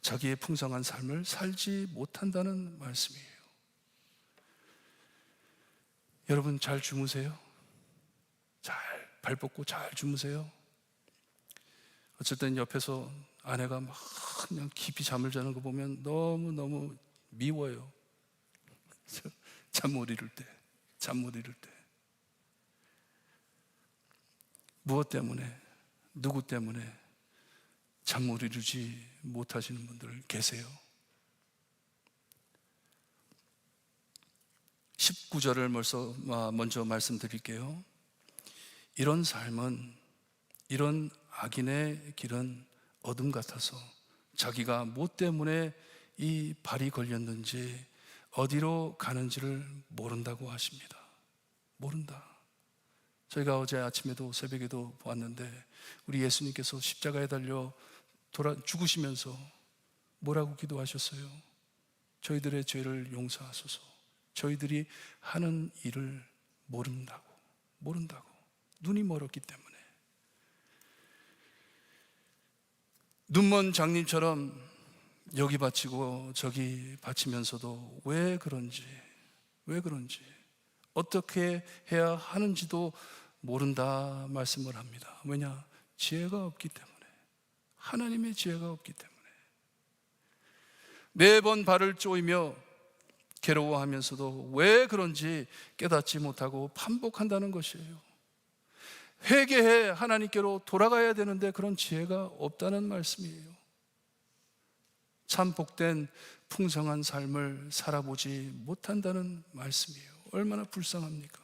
Speaker 1: 자기의 풍성한 삶을 살지 못한다는 말씀이에요. 여러분 잘 주무세요? 잘 발 뻗고 잘 주무세요? 어쩔 땐 옆에서 아내가 막 그냥 깊이 잠을 자는 거 보면 너무너무 미워요. 잠 못 이룰 때. 무엇 때문에, 누구 때문에 잠 못 이루지 못하시는 분들 계세요? 19절을 먼저 말씀드릴게요. 이런 삶은, 이런 악인의 길은 어둠 같아서 자기가 뭐 때문에 이 발이 걸렸는지 어디로 가는지를 모른다고 하십니다. 모른다. 저희가 어제 아침에도 새벽에도 보았는데 우리 예수님께서 십자가에 달려 죽으시면서 뭐라고 기도하셨어요? 저희들의 죄를 용서하소서. 저희들이 하는 일을 모른다고. 눈이 멀었기 때문에. 눈먼 장님처럼 여기 바치고 저기 바치면서도 왜 그런지 어떻게 해야 하는지도 모른다 말씀을 합니다. 왜냐? 지혜가 없기 때문에. 하나님의 지혜가 없기 때문에. 매번 발을 쪼이며 괴로워하면서도 왜 그런지 깨닫지 못하고 반복한다는 것이에요. 회개해 하나님께로 돌아가야 되는데 그런 지혜가 없다는 말씀이에요. 참 복된 풍성한 삶을 살아보지 못한다는 말씀이에요. 얼마나 불쌍합니까?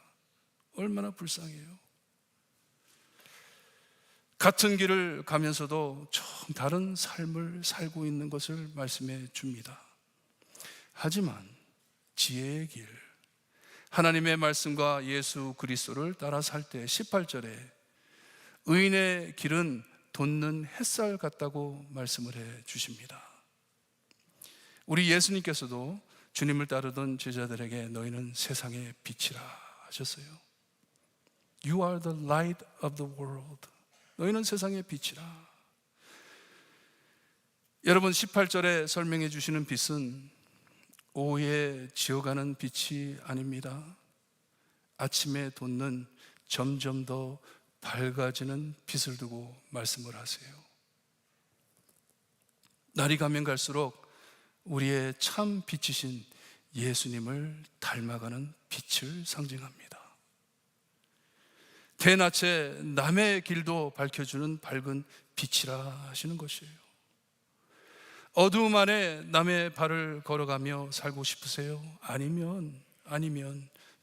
Speaker 1: 얼마나 불쌍해요. 같은 길을 가면서도 좀 다른 삶을 살고 있는 것을 말씀해 줍니다. 하지만 지혜의 길, 하나님의 말씀과 예수 그리스도를 따라 살 때 18절에 의인의 길은 돋는 햇살 같다고 말씀을 해 주십니다. 우리 예수님께서도 주님을 따르던 제자들에게 너희는 세상의 빛이라 하셨어요. You are the light of the world. 너희는 세상의 빛이라. 여러분 18절에 설명해 주시는 빛은 오후에 지어가는 빛이 아닙니다. 아침에 돋는 점점 더 밝아지는 빛을 두고 말씀을 하세요. 날이 가면 갈수록 우리의 참 빛이신 예수님을 닮아가는 빛을 상징합니다. 대낮에 남의 길도 밝혀주는 밝은 빛이라 하시는 것이에요. 어두움 안에 남의 발을 걸어가며 살고 싶으세요? 아니면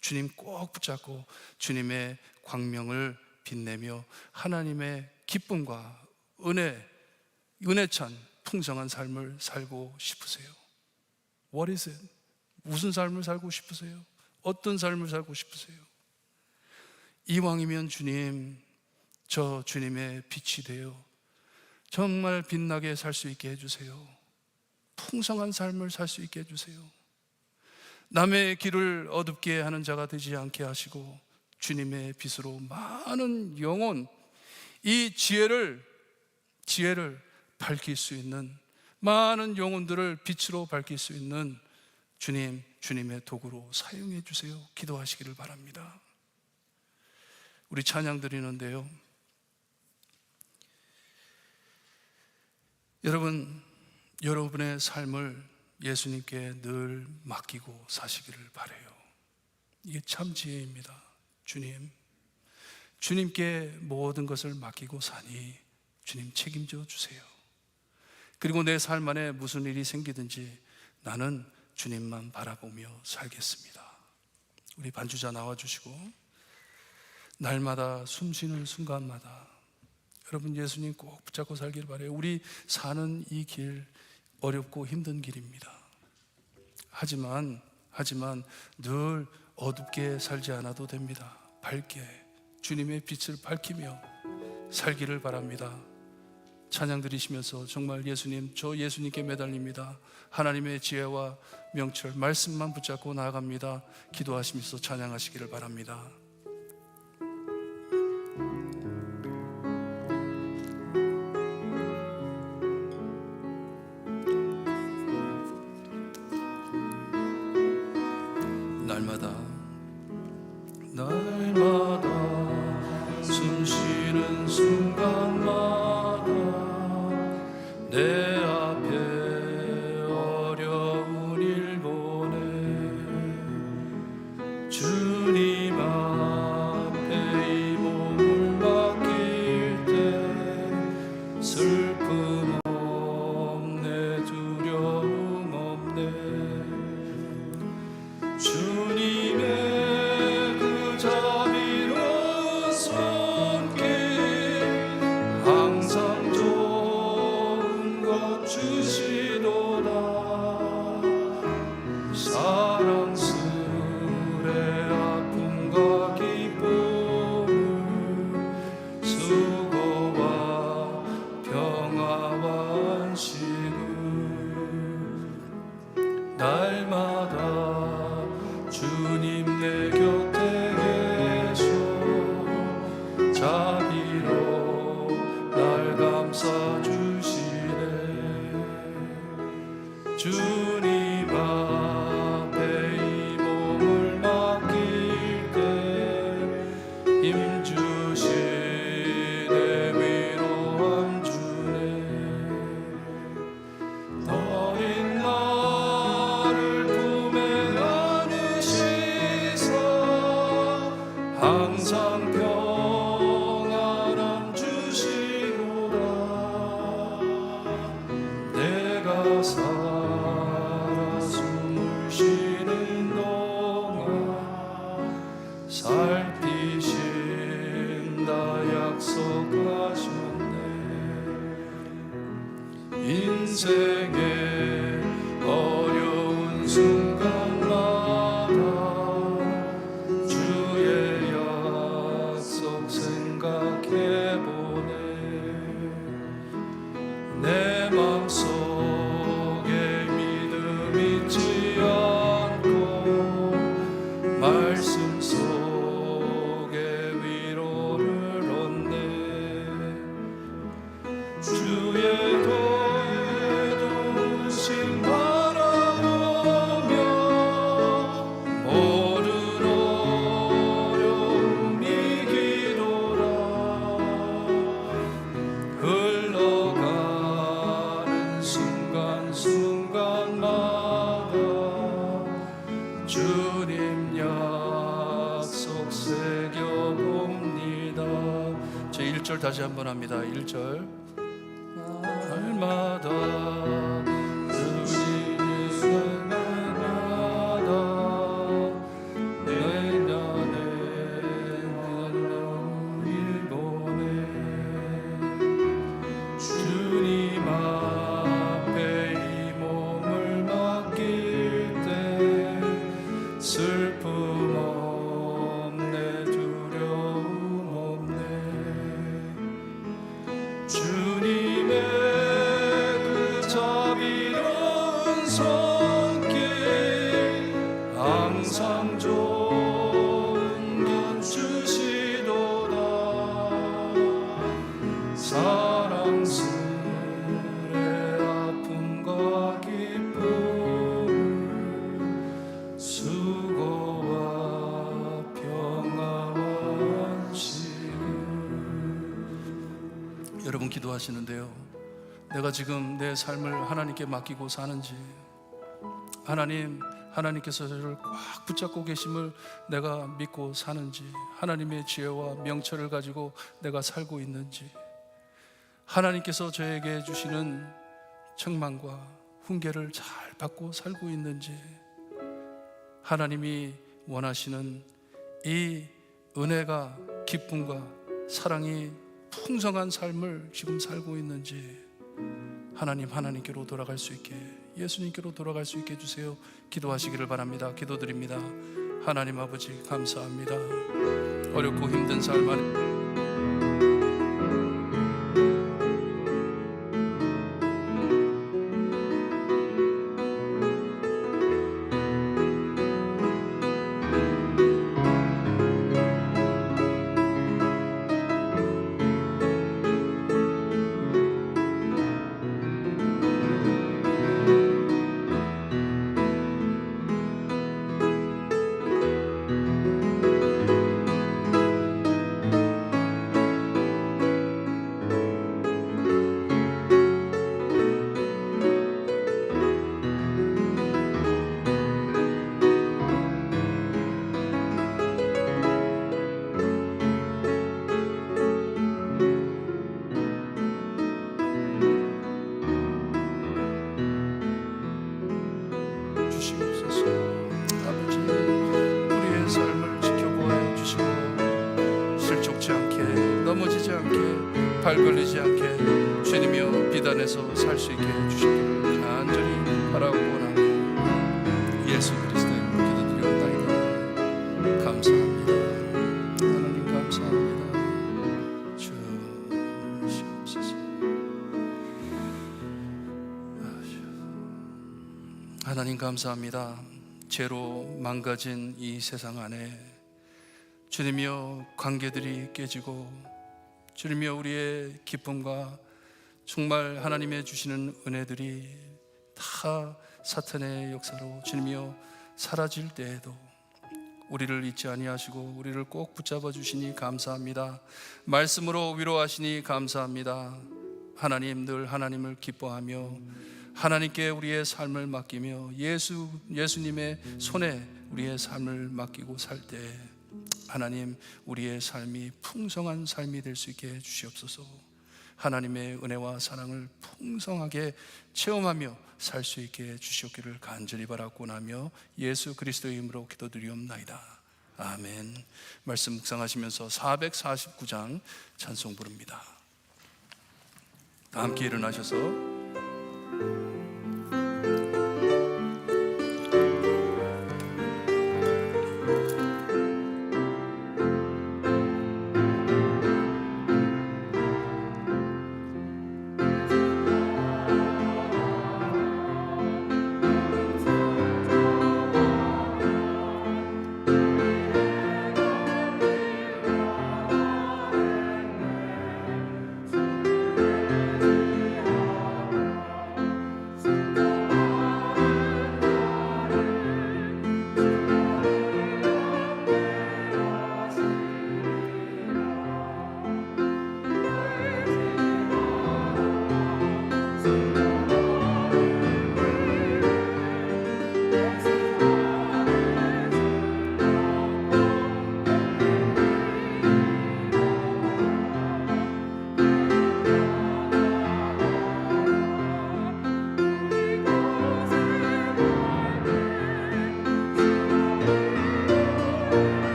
Speaker 1: 주님 꼭 붙잡고 주님의 광명을 빛내며 하나님의 기쁨과 은혜 찬 풍성한 삶을 살고 싶으세요? What is it? 무슨 삶을 살고 싶으세요? 어떤 삶을 살고 싶으세요? 이왕이면 주님, 저 주님의 빛이 되어 정말 빛나게 살 수 있게 해주세요. 풍성한 삶을 살 수 있게 해주세요. 남의 길을 어둡게 하는 자가 되지 않게 하시고 주님의 빛으로 많은 영혼, 이 지혜를 밝힐 수 있는, 많은 영혼들을 빛으로 밝힐 수 있는 주님의 도구로 사용해 주세요. 기도하시기를 바랍니다. 우리 찬양 드리는데요, 여러분, 여러분의 삶을 예수님께 늘 맡기고 사시기를 바라요. 이게 참 지혜입니다. 주님께 모든 것을 맡기고 사니 주님 책임져 주세요. 그리고 내 삶 안에 무슨 일이 생기든지 나는 주님만 바라보며 살겠습니다. 우리 반주자 나와주시고, 날마다 숨쉬는 순간마다 여러분 예수님 꼭 붙잡고 살길 바라요. 우리 사는 이 길 어렵고 힘든 길입니다. 하지만 늘 어둡게 살지 않아도 됩니다. 밝게 주님의 빛을 밝히며 살기를 바랍니다. 찬양 드리시면서 정말 예수님, 저 예수님께 매달립니다. 하나님의 지혜와 명철 말씀만 붙잡고 나아갑니다. 기도하시면서 찬양하시기를 바랍니다. 날마다 숨쉬는 순간마다 내 앞에 어려운 일 보내 주님 앞에 이 몸을 맡길 때 슬픔 없네, 두려움 없네. 주님의 항상 좋은 것 주시도다. 사랑스레 아픔과 기쁨을 수고와 평화와 안식을 날마다 주님 내 곁에 계셔 자비로 날 감싸주시네. 주님 앞에 이 몸을 맡길 때 힘주시네, 위로함 주네. 어린 나를 품에 안으시사 항상 평안함 주시노라. 내가 살아 숨을 쉬는 동안 살피신다 약속하셨네. 인생의 어려운 순간마다 주의 약속 생각해보네. 내 맘속에 믿음 잊지 않고 말씀 속에 위로를 얻네. 주의 도우심 바라보며 모든 어려움 이기도다. 흘러가는 순간순간마다 주님 약속 새겨봅니다. 제 1절 다시 한번 합니다. 1절. 날마다 주님의 날마다 내 안에 일 보내 주님 앞에 이 몸을 맡길 때 슬픔 없네, 두려움 없네. 주님의 그 자비로운 손길 항상 좋은 것 주시도다. 사랑스레 아픔과 기쁨 수고와 평화와 안식을. 여러분 기도하시는데요, 내가 지금 내 삶을 하나님께 맡기고 사는지, 하나님께서 저를 꽉 붙잡고 계심을 내가 믿고 사는지, 하나님의 지혜와 명철을 가지고 내가 살고 있는지, 하나님께서 저에게 주시는 책망과 훈계를 잘 받고 살고 있는지, 하나님이 원하시는 이 은혜가, 기쁨과 사랑이 풍성한 삶을 지금 살고 있는지, 하나님께로 돌아갈 수 있게, 예수님께로 돌아갈 수 있게 해주세요. 기도하시기를 바랍니다. 기도드립니다. 하나님 아버지 감사합니다. 어렵고 힘든 삶 안에 발 걸리지 않게 주님이여 비단에서 살 수 있게 해주시기를 간절히 바라고 원합니다. 예수 그리스도의 이름으로 기도드리옵나이다. 감사합니다. 하나님 감사합니다. 주시옵소서. 하나님 감사합니다. 죄로 망가진 이 세상 안에 주님이여 관계들이 깨지고, 주님이여 우리의 기쁨과 정말 하나님의 주시는 은혜들이 다 사탄의 역사로 주님이여 사라질 때에도 우리를 잊지 아니하시고 우리를 꼭 붙잡아 주시니 감사합니다. 말씀으로 위로하시니 감사합니다. 하나님, 늘 하나님을 기뻐하며 하나님께 우리의 삶을 맡기며 예수님의 손에 우리의 삶을 맡기고 살 때 하나님, 우리의 삶이 풍성한 삶이 될 수 있게 해주시옵소서. 하나님의 은혜와 사랑을 풍성하게 체험하며 살 수 있게 해주시옵기를 간절히 바라고 나며 예수 그리스도의 이름으로 기도드리옵나이다. 아멘. 말씀 묵상하시면서 449장 찬송 부릅니다. 다 함께 일어나셔서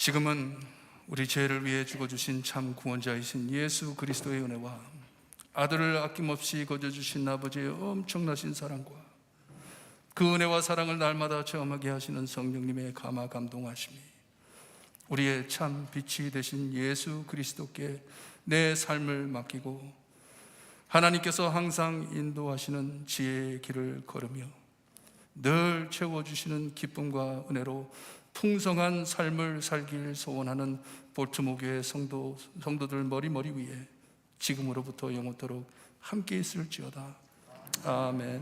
Speaker 1: 지금은 우리 죄를 위해 죽어주신 참 구원자이신 예수 그리스도의 은혜와 아들을 아낌없이 거저주신 아버지의 엄청나신 사랑과 그 은혜와 사랑을 날마다 체험하게 하시는 성령님의 감화 감동하심이 우리의 참 빛이 되신 예수 그리스도께 내 삶을 맡기고 하나님께서 항상 인도하시는 지혜의 길을 걸으며 늘 채워주시는 기쁨과 은혜로 풍성한 삶을 살길 소원하는 볼트모 교회 성도들 머리 위에 지금으로부터 영원토록 함께 있을지어다. 아멘.